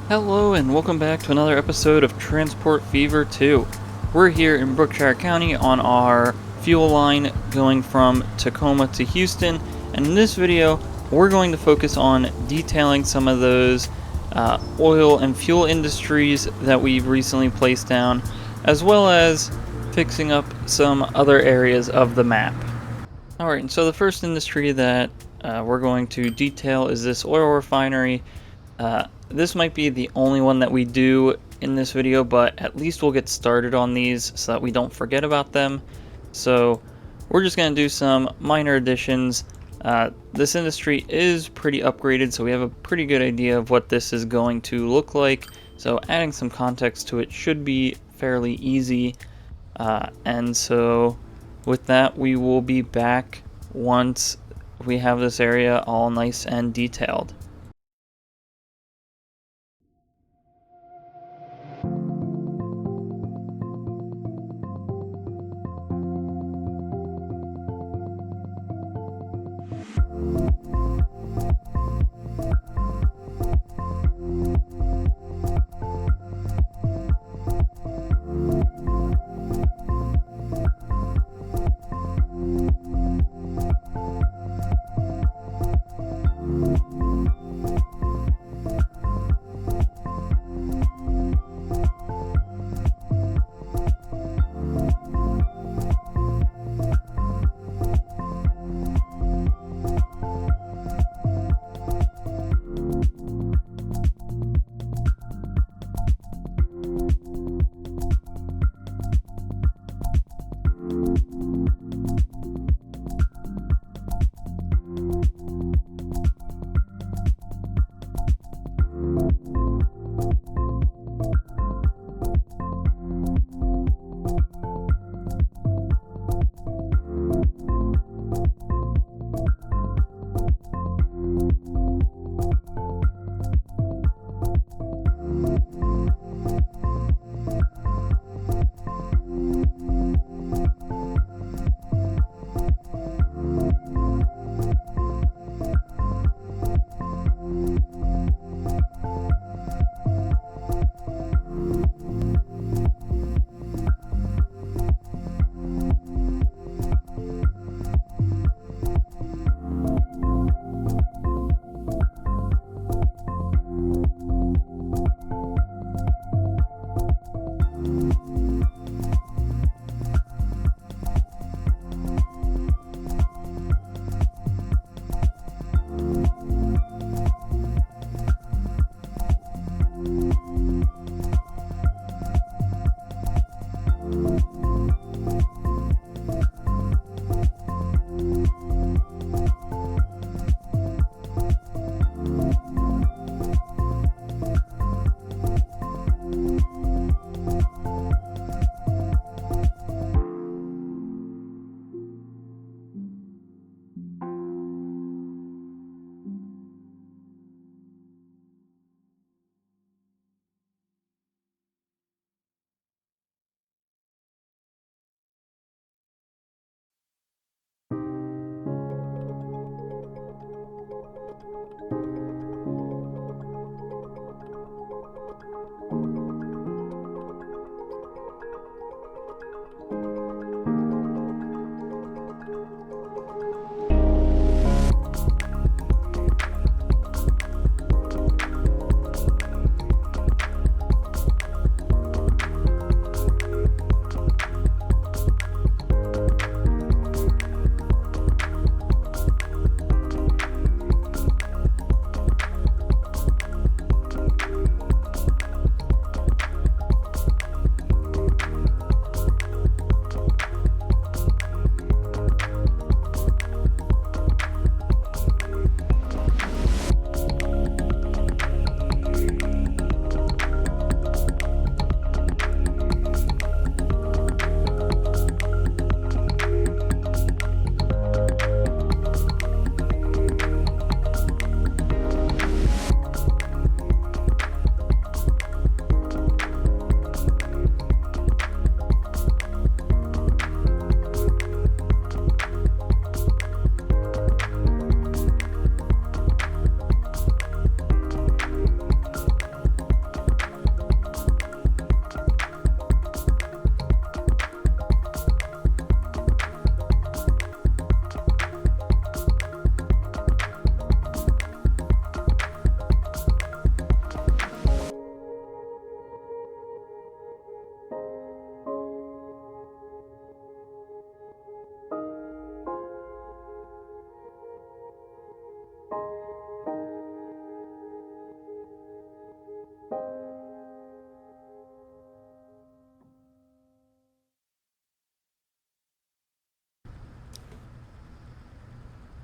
Hello and welcome back to another episode of Transport Fever 2. We're here in Brookshire County on our fuel line going from Tacoma to Houston, and in this video we're going to focus on detailing some of those oil and fuel industries that we've recently placed down, as well as fixing up some other areas of the map. Alright, and so the first industry that we're going to detail is this oil refinery. This might be the only one that we do in this video, but at least we'll get started on these so that we don't forget about them. So we're just going to do some minor additions. This industry is pretty upgraded, so we have a pretty good idea of what this is going to look like. So adding some context to it should be fairly easy. And so with that, we will be back once we have this area all nice and detailed.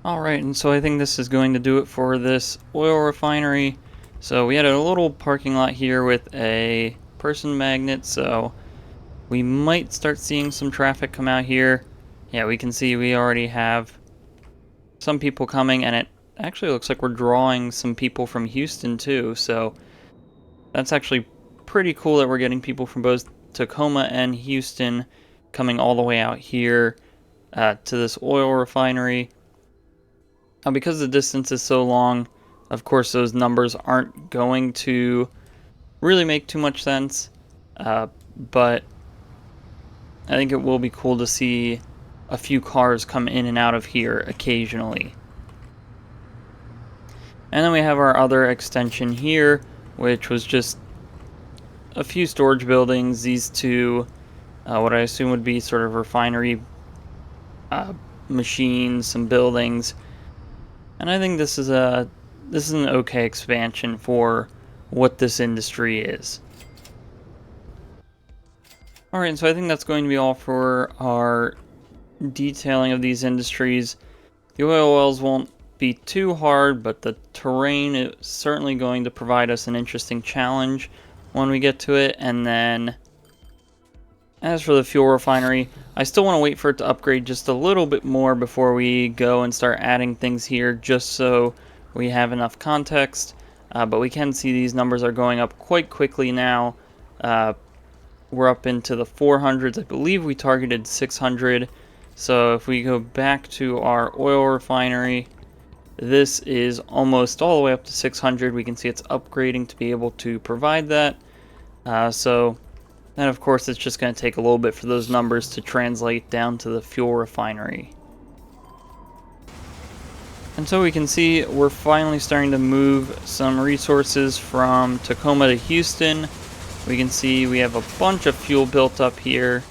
Alright, and so I think this is going to do it for this oil refinery. So we had a little parking lot here with a person magnet, so we might start seeing some traffic come out here. Yeah, we can see we already have some people coming, and it actually looks like we're drawing some people from Houston too, so that's actually pretty cool that we're getting people from both Tacoma and Houston coming all the way out here to this oil refinery. Now, because the distance is so long, of course those numbers aren't going to really make too much sense, but I think it will be cool to see a few cars come in and out of here occasionally. And then we have our other extension here, which was just a few storage buildings. These two, what I assume would be sort of refinery machines, some buildings. And I think this is an okay expansion for what this industry is. Alright, so I think that's going to be all for our detailing of these industries. The oil wells won't be too hard, but the terrain is certainly going to provide us an interesting challenge when we get to it. And then as for the fuel refinery, I still want to wait for it to upgrade just a little bit more before we go and start adding things here, just so we have enough context. But we can see these numbers are going up quite quickly now. We're up into the 400s. I believe we targeted 600. So if we go back to our oil refinery, this is almost all the way up to 600. We can see it's upgrading to be able to provide that. So then, of course, it's just going to take a little bit for those numbers to translate down to the fuel refinery. And so we can see we're finally starting to move some resources from Tacoma to Houston. We can see we have a bunch of fuel built up here.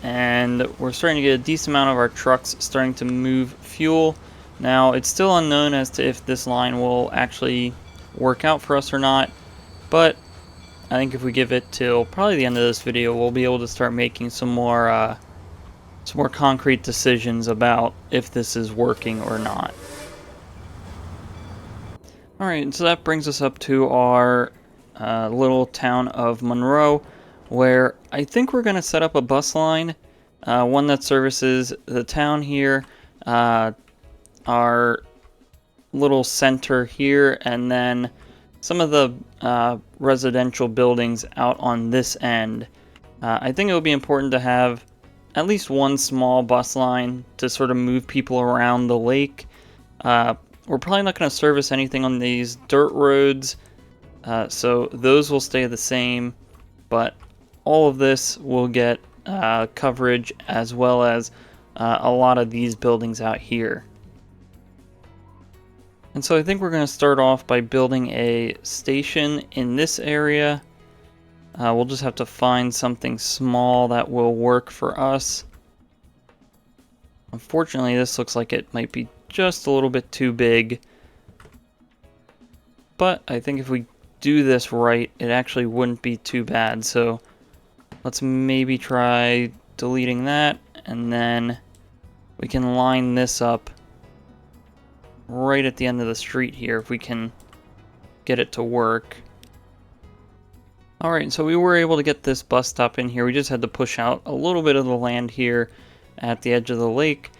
And we're starting to get a decent amount of our trucks starting to move fuel. Now, it's still unknown as to if this line will actually work out for us or not, but I think if we give it till probably the end of this video, we'll be able to start making some more concrete decisions about if this is working or not. Alright, so that brings us up to our little town of Monroe, where I think we're going to set up a bus line, one that services the town here, our little center here, and then some of the residential buildings out on this end. I think it would be important to have at least one small bus line to sort of move people around the lake. We're probably not going to service anything on these dirt roads, so those will stay the same, but all of this will get coverage, as well as a lot of these buildings out here. And so I think we're going to start off by building a station in this area. We'll just have to find something small that will work for us. Unfortunately, this looks like it might be just a little bit too big. But I think if we do this right, it actually wouldn't be too bad. So let's maybe try deleting that, and then we can line this up right at the end of the street here if we can get it to work. Alright, so we were able to get this bus stop in here. We just had to push out a little bit of the land here at the edge of the lake,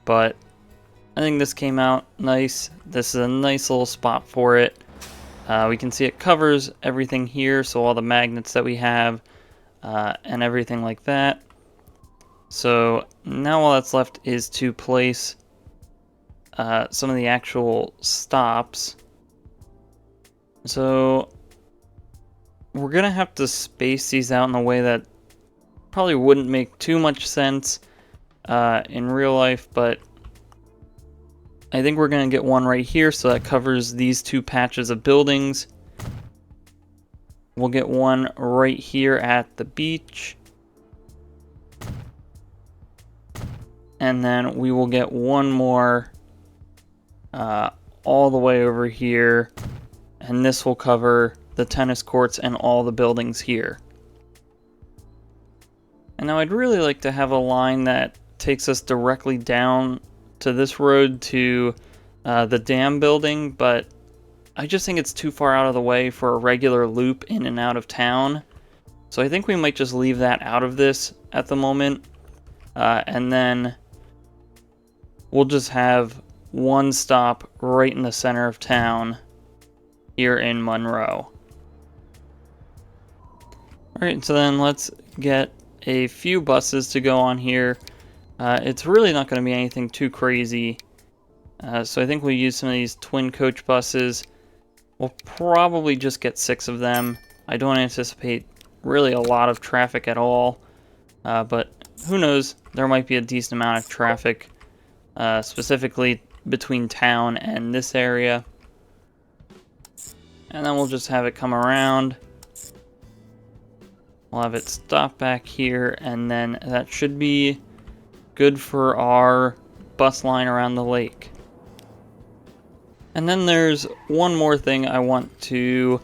but I think this came out nice. This is a nice little spot for it. We can see it covers everything here, so all the magnets that we have and everything like that. So now all that's left is to place some of the actual stops. So we're going to have to space these out in a way that probably wouldn't make too much sense in real life, but I think we're going to get one right here, so that covers these two patches of buildings. We'll get one right here at the beach. And then we will get one more all the way over here, and this will cover the tennis courts and all the buildings here. And now I'd really like to have a line that takes us directly down to this road to the dam building, but I just think it's too far out of the way for a regular loop in and out of town. So I think we might just leave that out of this at the moment. And then we'll just have one stop right in the center of town here in Monroe. Alright, so then let's get a few buses to go on here. It's really not going to be anything too crazy. So I think we'll use some of these twin coach buses. We'll probably just get 6 of them. I don't anticipate really a lot of traffic at all. But who knows, there might be a decent amount of traffic, specifically between town and this area. And then we'll just have it come around. We'll have it stop back here, and then that should be good for our bus line around the lake. And then there's one more thing I want to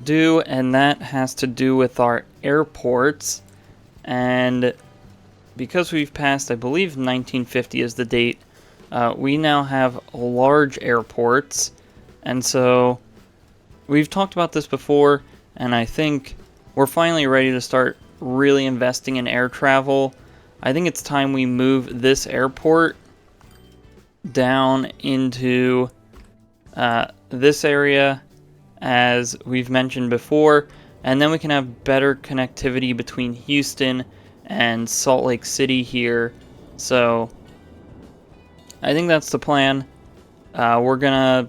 do, and that has to do with our airports. And because we've passed, I believe 1950 is the date, we now have large airports. And so we've talked about this before, and I think we're finally ready to start really investing in air travel. I think it's time we move this airport down into this area, as we've mentioned before, and then we can have better connectivity between Houston and Salt Lake City here. So I think that's the plan. We're gonna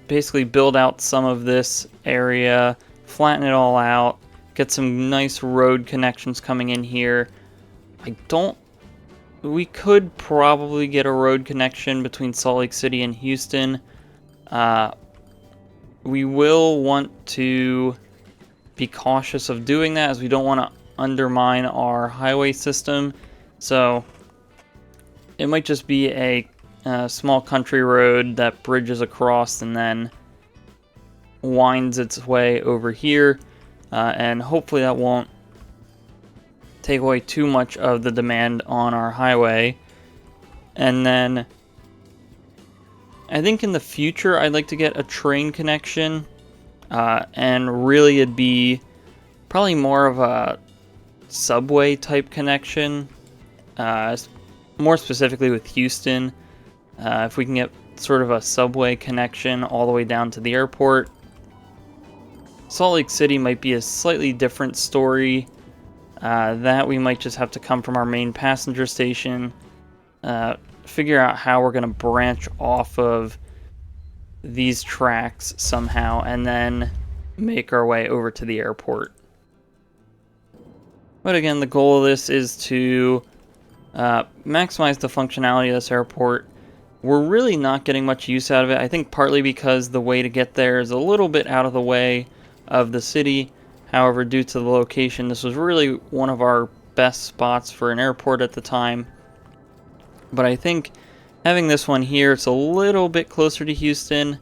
basically build out some of this area, flatten it all out, get some nice road connections coming in here. We could probably get a road connection between Salt Lake City and Houston. We will want to be cautious of doing that, as we don't want to undermine our highway system. So it might just be a small country road that bridges across and then winds its way over here. And hopefully that won't take away too much of the demand on our highway. And then I think in the future I'd like to get a train connection, and really it'd be probably more of a subway type connection, more specifically with Houston. If we can get sort of a subway connection all the way down to the airport. Salt Lake City might be a slightly different story. That we might just have to come from our main passenger station, figure out how we're going to branch off of these tracks somehow, and then make our way over to the airport. But again, the goal of this is to maximize the functionality of this airport. We're really not getting much use out of it. I think partly because the way to get there is a little bit out of the way of the city. However, due to the location, this was really one of our best spots for an airport at the time. But I think having this one here, it's a little bit closer to Houston.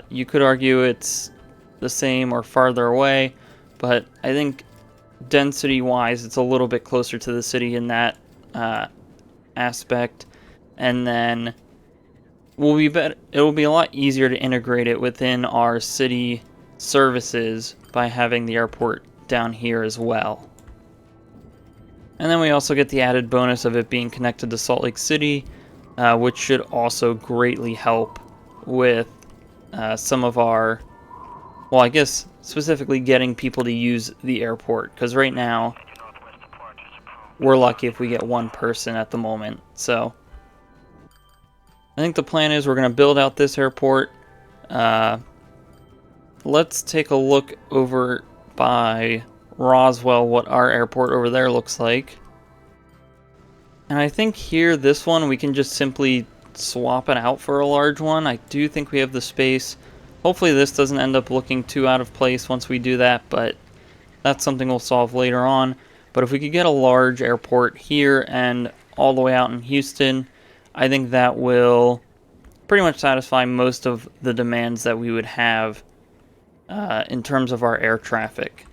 You could argue it's the same or farther away, but I think density-wise, it's a little bit closer to the city in that aspect. And then it'll be a lot easier to integrate it within our city services by having the airport down here as well. And then we also get the added bonus of it being connected to Salt Lake City, which should also greatly help with some of our, well, I guess specifically getting people to use the airport, because right now we're lucky if we get one person at the moment. So I think the plan is we're going to build out this airport. Let's take a look over by Roswell, what our airport over there looks like. And I think here, this one, we can just simply swap it out for a large one. I do think we have the space. Hopefully this doesn't end up looking too out of place once we do that, but that's something we'll solve later on. But if we could get a large airport here and all the way out in Houston, I think that will pretty much satisfy most of the demands that we would have in terms of our air traffic.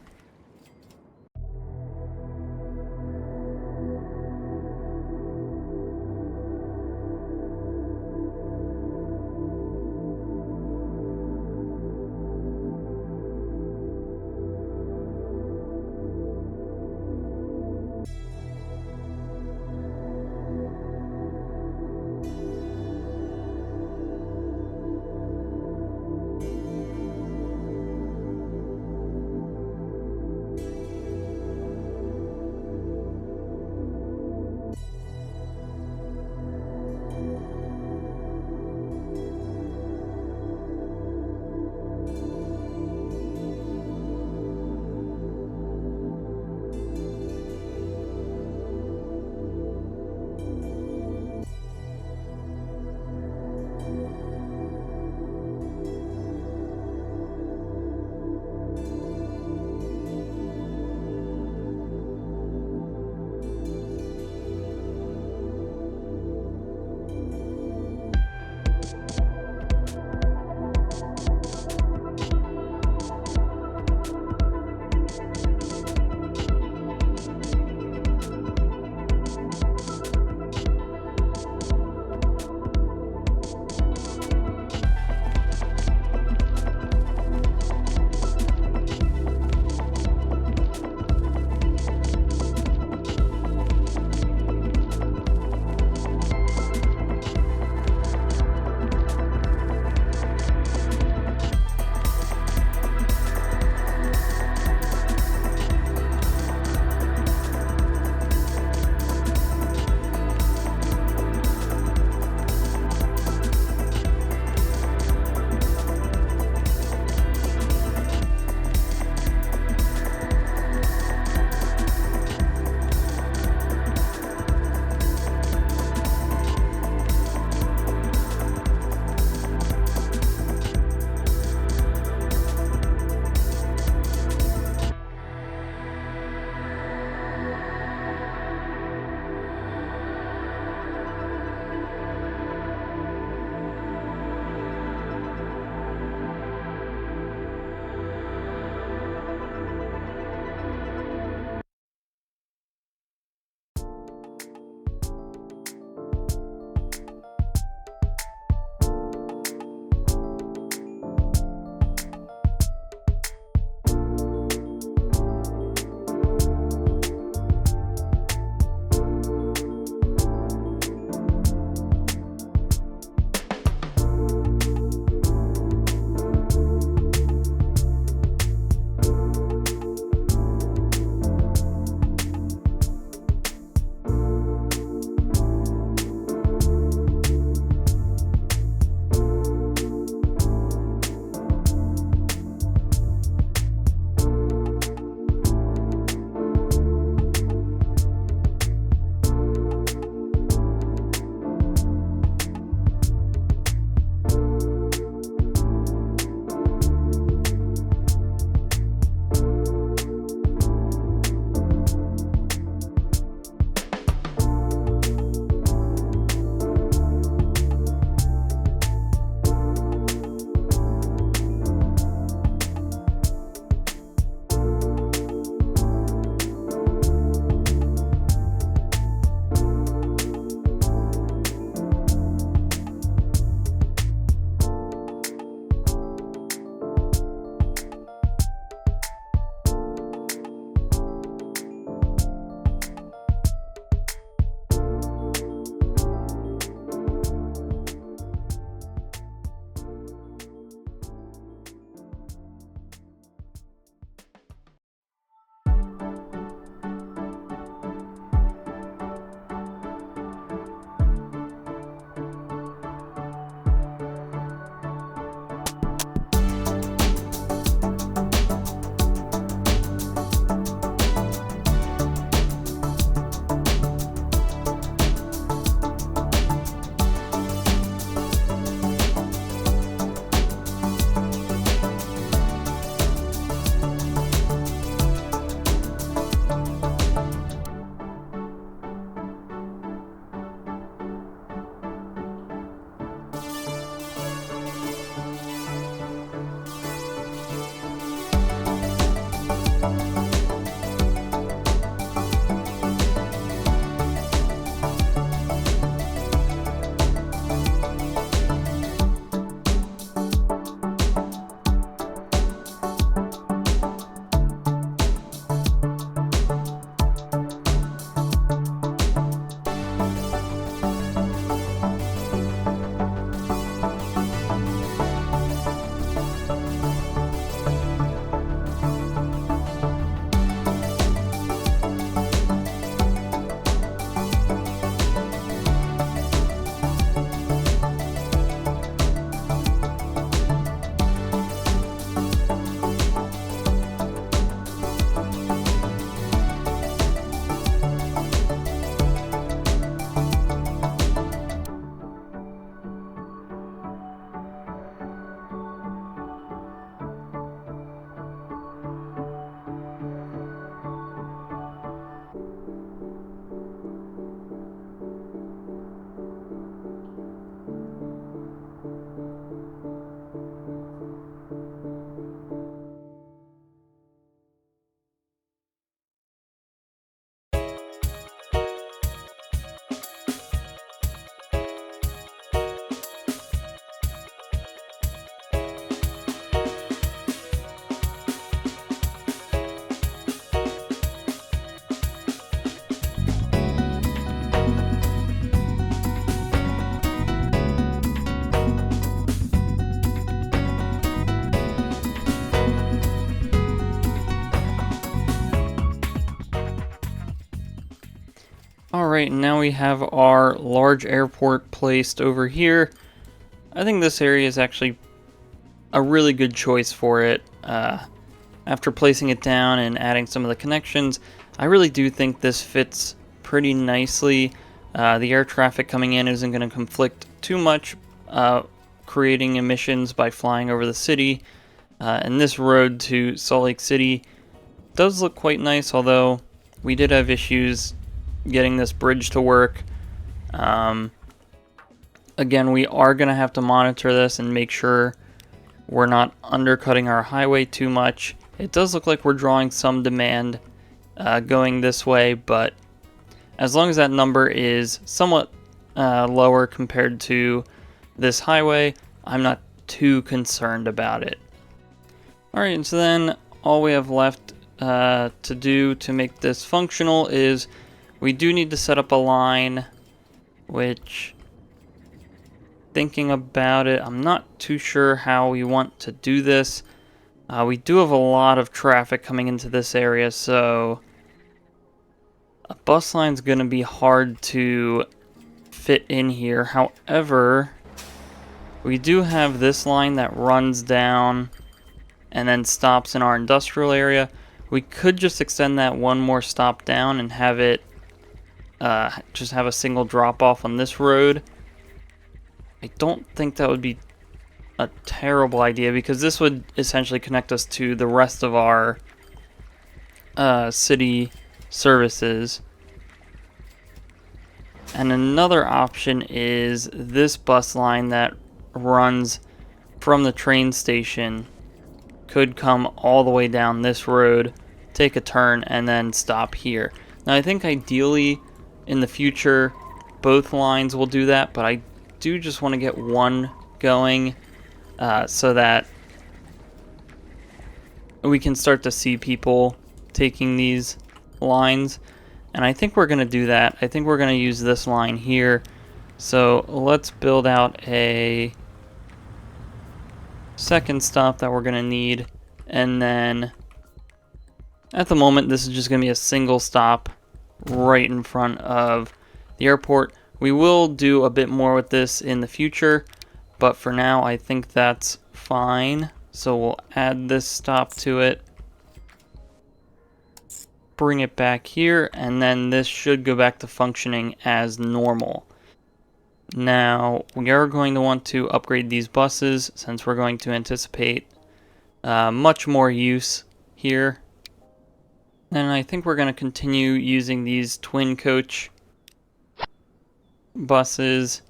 Alright, now we have our large airport placed over here. I think this area is actually a really good choice for it. After placing it down and adding some of the connections, I really do think this fits pretty nicely. The air traffic coming in isn't going to conflict too much, creating emissions by flying over the city. And this road to Salt Lake City does look quite nice, although we did have issues getting this bridge to work. Again, we are going to have to monitor this and make sure we're not undercutting our highway too much. It does look like we're drawing some demand going this way, but as long as that number is somewhat lower compared to this highway, I'm not too concerned about it. Alright, and so then all we have left to do to make this functional is we do need to set up a line, which, thinking about it, I'm not too sure how we want to do this. We do have a lot of traffic coming into this area, so a bus line's going to be hard to fit in here. However, we do have this line that runs down and then stops in our industrial area. We could just extend that one more stop down and have it just have a single drop off on this road. I don't think that would be a terrible idea, because this would essentially connect us to the rest of our city services. And another option is this bus line that runs from the train station could come all the way down this road, take a turn, and then stop here. Now, I think ideally in the future both lines will do that, but I do just want to get one going so that we can start to see people taking these lines. And I think we're going to do that. I think we're going to use this line here. So let's build out a second stop that we're going to need. And then at the moment, this is just going to be a single stop right in front of the airport. We will do a bit more with this in the future, but for now I think that's fine. So we'll add this stop to it, bring it back here, and then this should go back to functioning as normal. Now we are going to want to upgrade these buses since we're going to anticipate much more use here. And I think we're going to continue using these twin coach buses.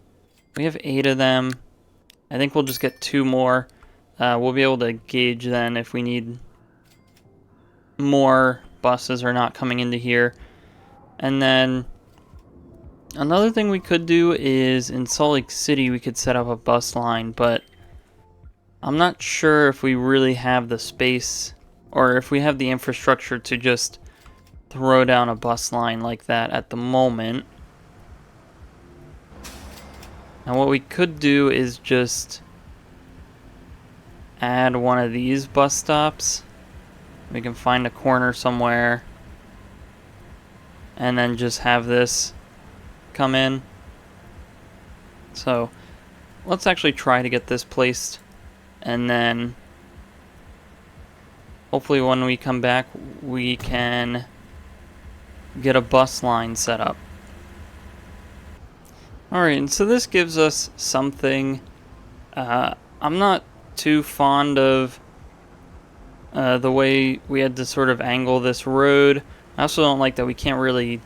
We have 8 of them. I think we'll just get 2 more. We'll be able to gauge then if we need more buses or not coming into here. And then another thing we could do is in Salt Lake City we could set up a bus line, but I'm not sure if we really have the space or if we have the infrastructure to just throw down a bus line like that at the moment. Now what we could do is just add one of these bus stops. We can find a corner somewhere and then just have this come in. So let's actually try to get this placed, and then hopefully when we come back we can get a bus line set up. Alright, and so this gives us something. I'm not too fond of the way we had to sort of angle this road. I also don't like that we can't really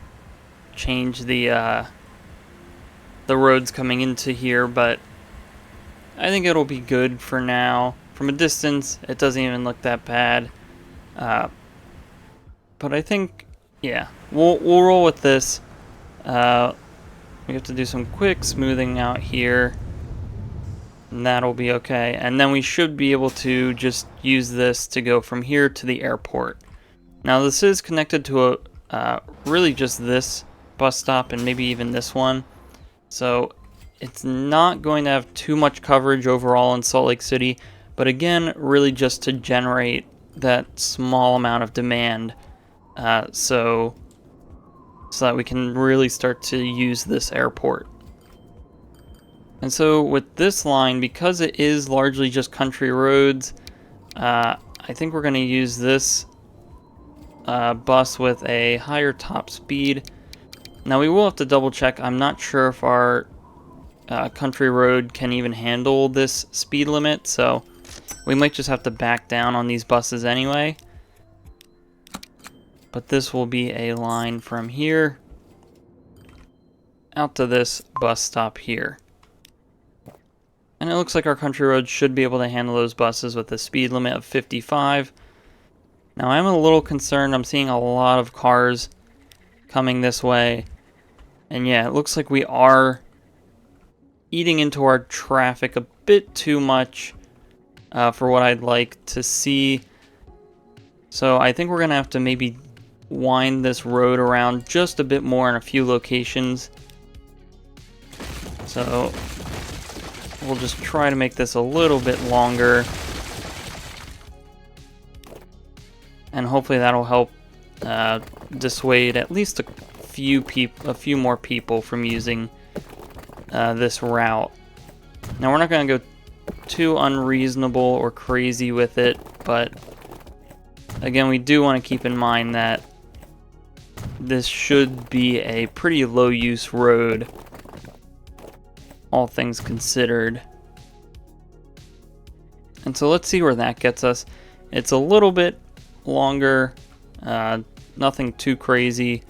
change the roads coming into here, but I think it'll be good for now. From a distance, it doesn't even look that bad. But I think, yeah, we'll roll with this. We have to do some quick smoothing out here, and that'll be okay. And then we should be able to just use this to go from here to the airport. Now this is connected to a really just this bus stop and maybe even this one, so it's not going to have too much coverage overall in Salt Lake City, but again, really just to generate that small amount of demand. So so that we can really start to use this airport. And so with this line, because it is largely just country roads, I think we're going to use this bus with a higher top speed. Now we will have to double check. I'm not sure if our country road can even handle this speed limit, so we might just have to back down on these buses anyway. But this will be a line from here out to this bus stop here. And it looks like our country road should be able to handle those buses with a speed limit of 55. Now I'm a little concerned. I'm seeing a lot of cars coming this way. And yeah, it looks like we are eating into our traffic a bit too much for what I'd like to see. So I think we're going to have to maybe wind this road around just a bit more in a few locations. So we'll just try to make this a little bit longer. And hopefully that'll help dissuade at least a few more people from using this route. Now we're not going to go too unreasonable or crazy with it, but again, we do want to keep in mind that this should be a pretty low use road, all things considered. And so let's see where that gets us. It's a little bit longer, nothing too crazy,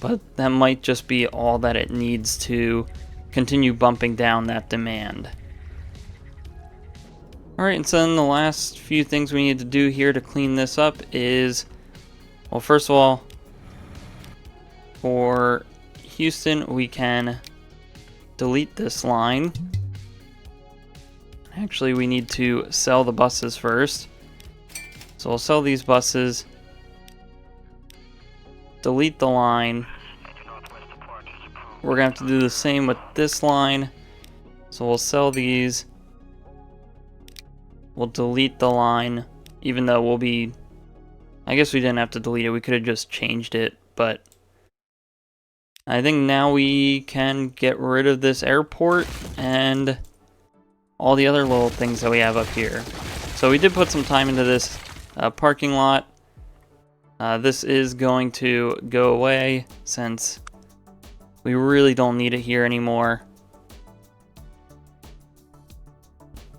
but that might just be all that it needs to continue bumping down that demand. Alright, and so then the last few things we need to do here to clean this up is, well, first of all, for Houston, we can delete this line. Actually, we need to sell the buses first. So we'll sell these buses, delete the line. We're going to have to do the same with this line. So we'll sell these. We'll delete the line, even though we'll be... I guess we didn't have to delete it. We could have just changed it, but I think now we can get rid of this airport and all the other little things that we have up here. So we did put some time into this parking lot. This is going to go away since we really don't need it here anymore.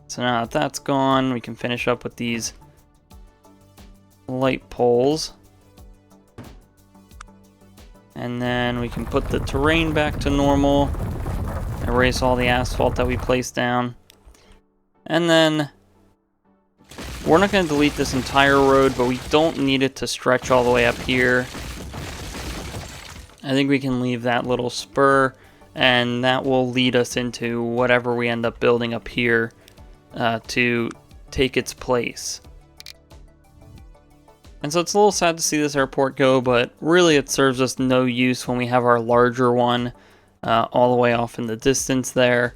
So now that that's gone, we can finish up with these light poles. And then we can put the terrain back to normal, erase all the asphalt that we placed down. And then we're not going to delete this entire road, but we don't need it to stretch all the way up here. I think we can leave that little spur, and that will lead us into whatever we end up building up here to take its place. And so it's a little sad to see this airport go, but really it serves us no use when we have our larger one all the way off in the distance there.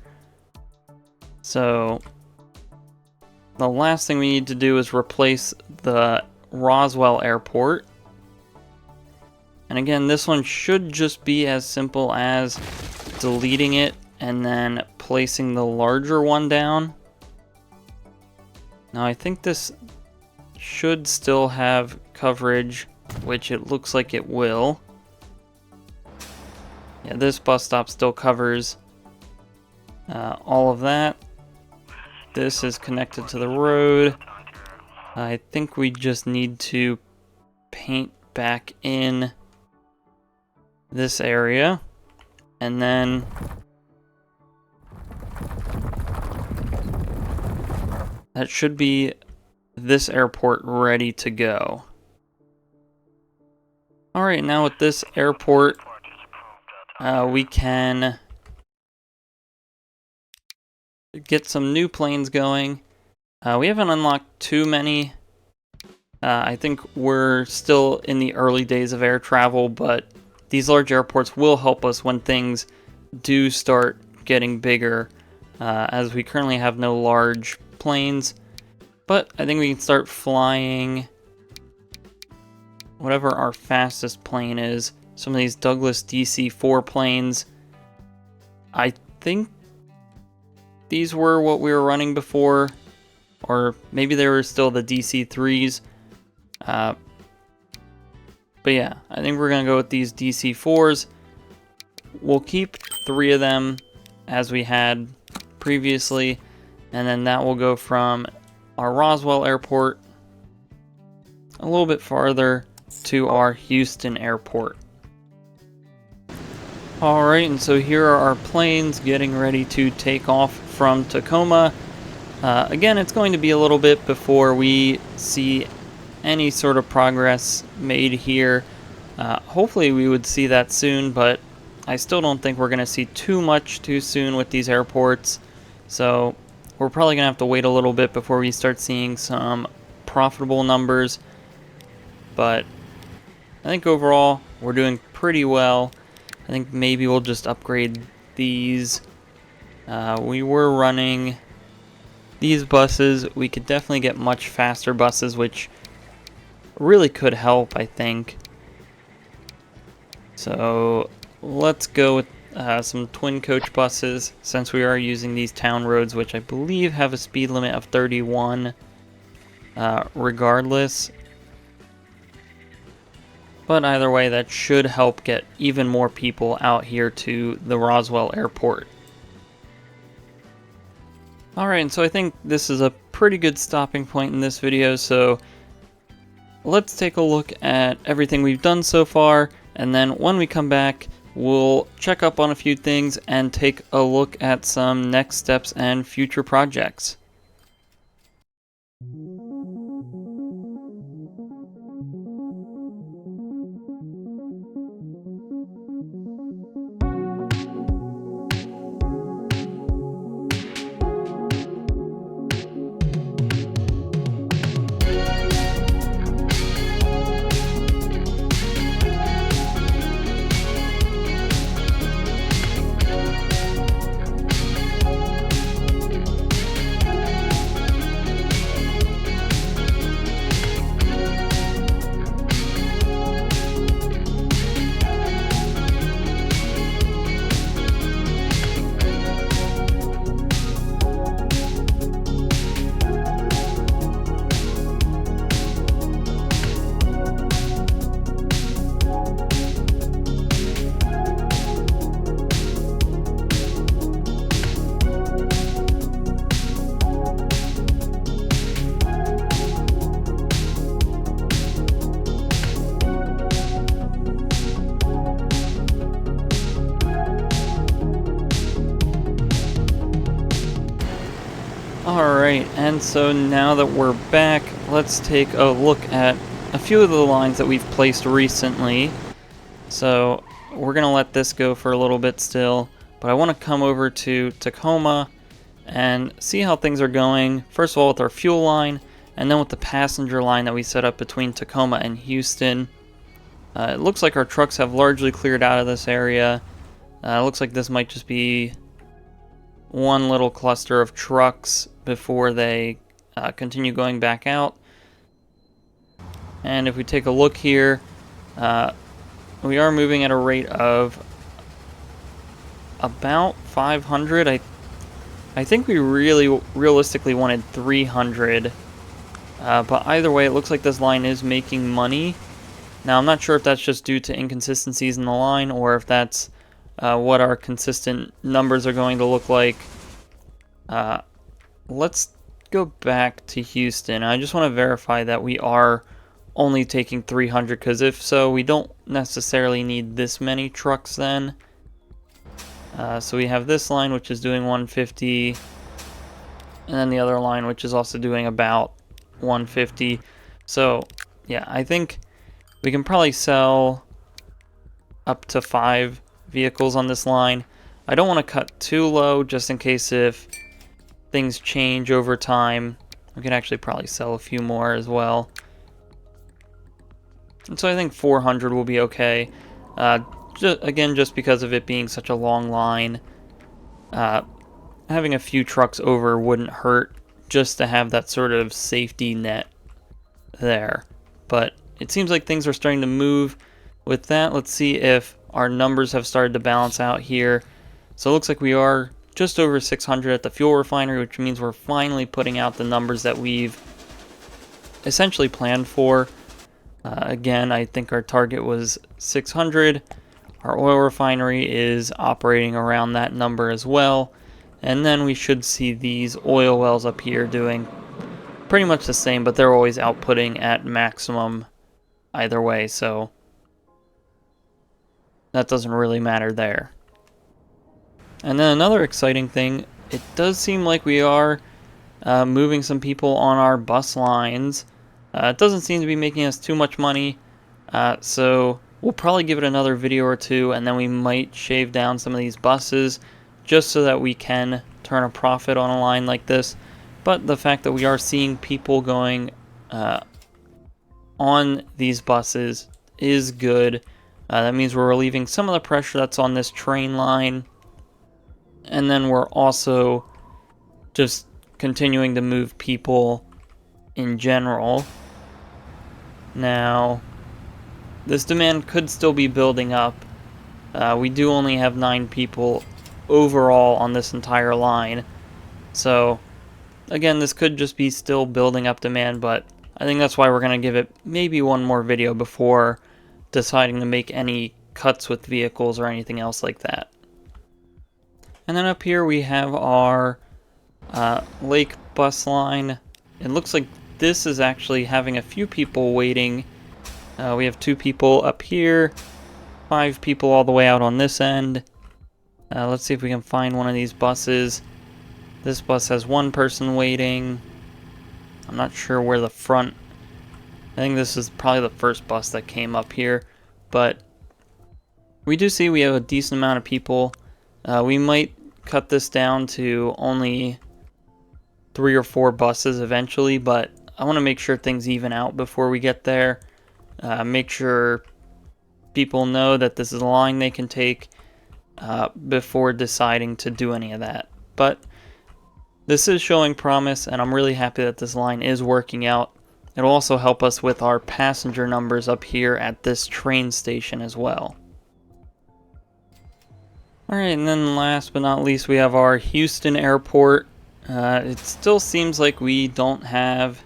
So the last thing we need to do is replace the Roswell Airport. And again, this one should just be as simple as deleting it and then placing the larger one down. Now I think this should still have coverage, which it looks like it will. Yeah, this bus stop still covers all of that. This is connected to the road. I think we just need to paint back in this area, and then that should be this airport ready to go. Alright, now with this airport, we can get some new planes going. We haven't unlocked too many. I think we're still in the early days of air travel, but these large airports will help us when things do start getting bigger, as we currently have no large planes. But I think we can start flying whatever our fastest plane is. some of these Douglas DC-4 planes. I think these were what we were running before, or maybe they were still the DC-3s. But yeah, I think we're going to go with these DC-4s. We'll keep 3 of them as we had previously, and then that will go from our Roswell Airport a little bit farther to our Houston Airport. Alright, and so here are our planes getting ready to take off from Tacoma. Again, it's going to be a little bit before we see any sort of progress made here. Hopefully we would see that soon, but I still don't think we're going to see too much too soon with these airports. So we're probably going to have to wait a little bit before we start seeing some profitable numbers. But I think overall we're doing pretty well. I think maybe we'll just upgrade these. We were running these buses. We could definitely get much faster buses, which really could help, I think. So let's go with some twin coach buses, since we are using these town roads, which I believe have a speed limit of 31 regardless. But either way, that should help get even more people out here to the Roswell Airport. Alright, and so I think this is a pretty good stopping point in this video, so let's take a look at everything we've done so far, and then when we come back, we'll check up on a few things and take a look at some next steps and future projects. Alright, and so now that we're back, let's take a look at a few of the lines that we've placed recently. So we're going to let this go for a little bit still, but I want to come over to Tacoma and see how things are going. First of all with our fuel line, and then with the passenger line that we set up between Tacoma and Houston. It looks like our trucks have largely cleared out of this area. It looks like this might just be one little cluster of trucks before they continue going back out. And if we take a look here, we are moving at a rate of about 500. I think we really realistically wanted 300, but either way it looks like this line is making money. Now I'm not sure if that's just due to inconsistencies in the line, or if that's what our consistent numbers are going to look like. Let's go back to Houston. I just want to verify that we are only taking 300, because if so, we don't necessarily need this many trucks then. So we have this line which is doing 150, and then the other line which is also doing about 150. So yeah, I think we can probably sell up to 5 vehicles on this line. I don't want to cut too low, just in case if things change over time. We can actually probably sell a few more as well. And so I think 400 will be okay. Again, just because of it being such a long line, having a few trucks over wouldn't hurt, just to have that sort of safety net there. But it seems like things are starting to move, with that, let's see if our numbers have started to balance out here. So it looks like we are just over 600 at the fuel refinery, which means we're finally putting out the numbers that we've essentially planned for. Again, I think our target was 600. Our oil refinery is operating around that number as well. And then we should see these oil wells up here doing pretty much the same, but they're always outputting at maximum either way, so that doesn't really matter there. And then another exciting thing, it does seem like we are moving some people on our bus lines. It doesn't seem to be making us too much money, so we'll probably give it another video or two, and then we might shave down some of these buses just so that we can turn a profit on a line like this. But the fact that we are seeing people going on these buses is good. That means we're relieving some of the pressure that's on this train line. And then we're also just continuing to move people in general. Now, this demand could still be building up. We do only have 9 people overall on this entire line. So, again, this could just be still building up demand, but I think that's why we're going to give it maybe one more video before deciding to make any cuts with vehicles or anything else like that. And then up here we have our lake bus line. It looks like this is actually having a few people waiting. We have 2 people up here, 5 people all the way out on this end. Let's see if we can find one of these buses. This bus has 1 person waiting. I'm not sure where the front... I think this is probably the first bus that came up here. But we do see we have a decent amount of people. We might cut this down to only 3 or 4 buses eventually, but I want to make sure things even out before we get there. Make sure people know that this is a line they can take before deciding to do any of that. But this is showing promise, and I'm really happy that this line is working out. It'll also help us with our passenger numbers up here at this train station as well. Alright, and then last but not least, we have our Houston airport. It still seems like we don't have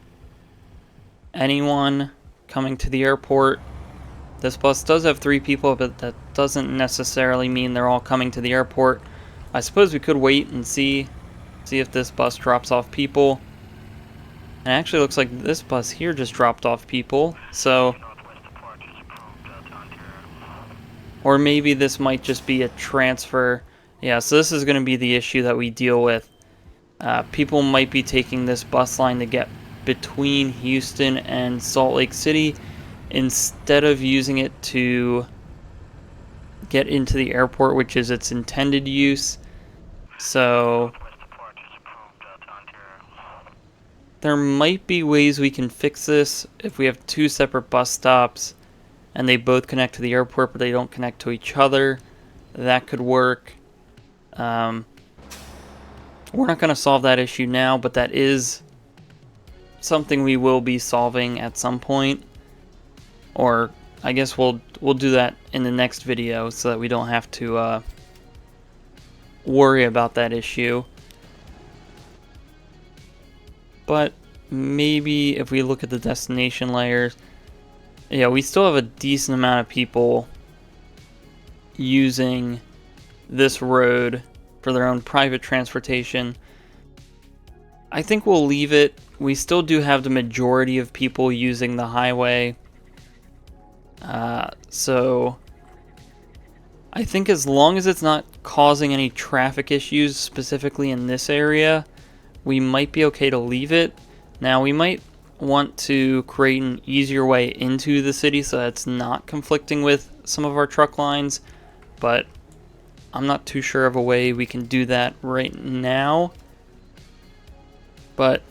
anyone coming to the airport. This bus does have 3 people, but that doesn't necessarily mean they're all coming to the airport. I suppose we could wait and see if this bus drops off people. And it actually looks like this bus here just dropped off people, so... Or maybe this might just be a transfer. Yeah, so this is going to be the issue that we deal with. People might be taking this bus line to get between Houston and Salt Lake City instead of using it to get into the airport, which is its intended use. So there might be ways we can fix this if we have 2 separate bus stops and they both connect to the airport but they don't connect to each other. That could work. We're not going to solve that issue now, but that is something we will be solving at some point. Or I guess we'll do that in the next video so that we don't have to worry about that issue. But maybe if we look at the destination layers, yeah, we still have a decent amount of people using this road for their own private transportation. I think we'll leave it. We still do have the majority of people using the highway. So I think as long as it's not causing any traffic issues specifically in this area, we might be okay to leave it. Now we might want to create an easier way into the city so that it's not conflicting with some of our truck lines, but I'm not too sure of a way we can do that right now. But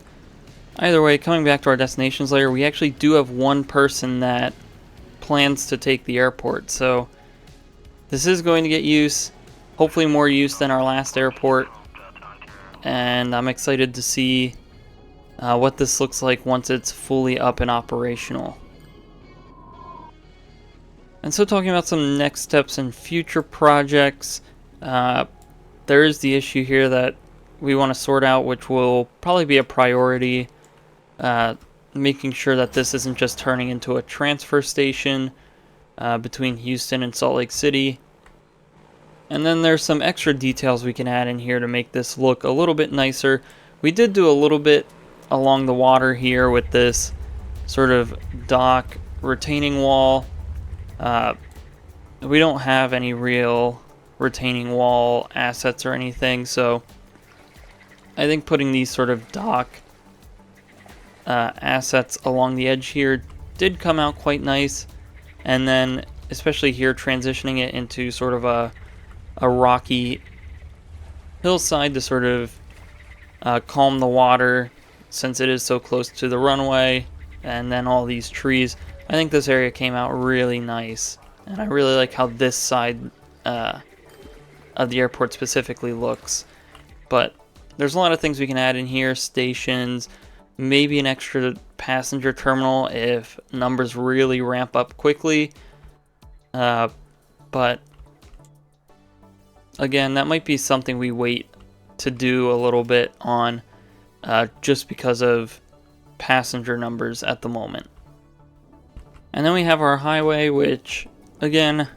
either way, coming back to our destinations layer, we actually do have 1 person that plans to take the airport, so this is going to get use, hopefully more use than our last airport, and I'm excited to see what this looks like once it's fully up and operational. And so talking about some next steps and future projects, there is the issue here that we want to sort out, which will probably be a priority, making sure that this isn't just turning into a transfer station between Houston and Salt Lake City. And then there's some extra details we can add in here to make this look a little bit nicer. We did do a little bit along the water here with this sort of dock retaining wall. We don't have any real retaining wall assets or anything, so I think putting these sort of dock assets along the edge here did come out quite nice. And then especially here, transitioning it into sort of a rocky hillside to sort of calm the water since it is so close to the runway, and then all these trees. I think this area came out really nice, and I really like how this side of the airport specifically looks. But there's a lot of things we can add in here: stations, maybe an extra passenger terminal if numbers really ramp up quickly. But again, that might be something we wait to do a little bit on, just because of passenger numbers at the moment. And then we have our highway, which again,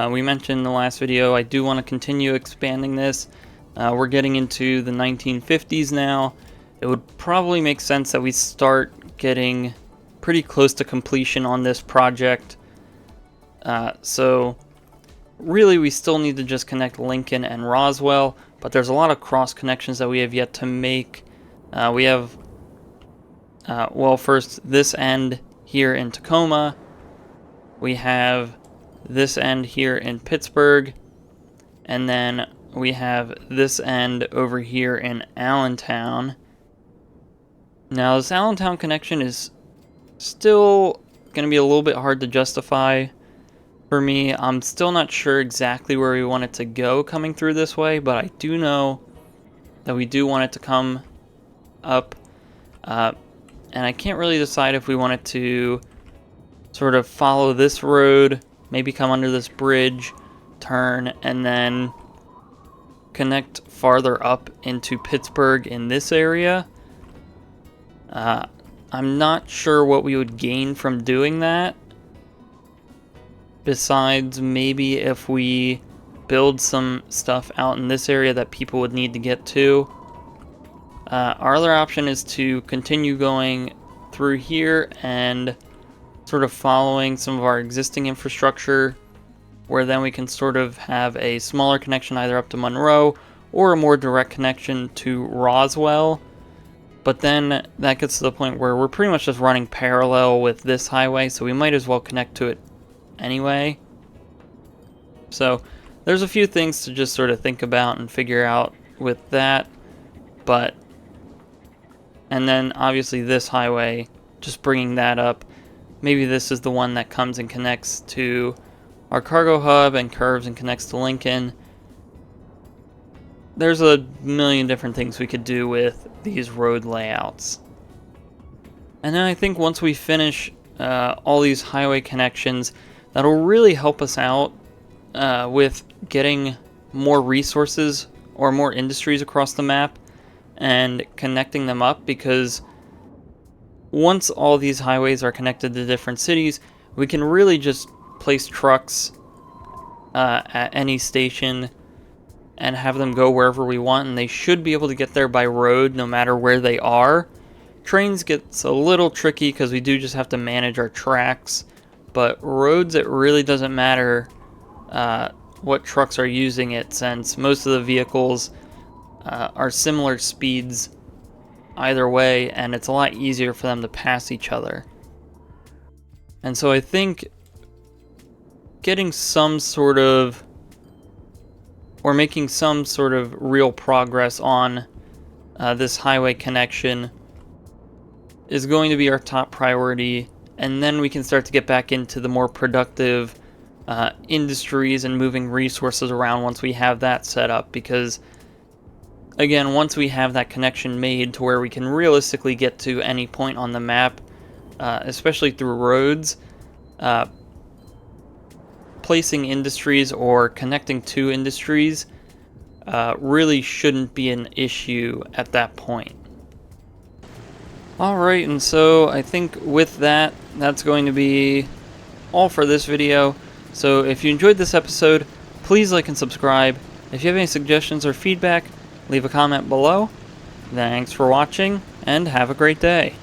we mentioned in the last video, I do want to continue expanding this. We're getting into the 1950s now. It would probably make sense that we start getting pretty close to completion on this project. So really we still need to just connect Lincoln and Roswell, but there's a lot of cross connections that we have yet to make. We have, well, first this end here in Tacoma. We have this end here in Pittsburgh, and then we have this end over here in Allentown. Now this Allentown connection is still going to be a little bit hard to justify for me. I'm still not sure exactly where we want it to go coming through this way, but I do know that we do want it to come up, and I can't really decide if we want it to sort of follow this road, maybe come under this bridge, turn, and then connect farther up into Pittsburgh in this area. I'm not sure what we would gain from doing that, besides maybe if we build some stuff out in this area that people would need to get to. Our other option is to continue going through here and sort of following some of our existing infrastructure, where then we can sort of have a smaller connection either up to Monroe or a more direct connection to Roswell. But then that gets to the point where we're pretty much just running parallel with this highway, so we might as well connect to it anyway. So there's a few things to just sort of think about and figure out with that. But, and then obviously this highway, just bringing that up, maybe this is the one that comes and connects to our cargo hub and curves and connects to Lincoln. There's a million different things we could do with these road layouts. And then I think once we finish all these highway connections, that'll really help us out with getting more resources or more industries across the map and connecting them up, because once all these highways are connected to different cities, we can really just place trucks at any station and have them go wherever we want, and they should be able to get there by road no matter where they are. Trains gets a little tricky because we do just have to manage our tracks, but roads, it really doesn't matter what trucks are using it, since most of the vehicles are similar speeds either way, and it's a lot easier for them to pass each other. And so I think getting some sort of, or making some sort of real progress on this highway connection is going to be our top priority, and then we can start to get back into the more productive industries and moving resources around once we have that set up. Because again, once we have that connection made to where we can realistically get to any point on the map, especially through roads, replacing industries or connecting to industries really shouldn't be an issue at that point. Alright, and so I think with that, that's going to be all for this video. So if you enjoyed this episode, please like and subscribe. If you have any suggestions or feedback, leave a comment below. Thanks for watching, and have a great day.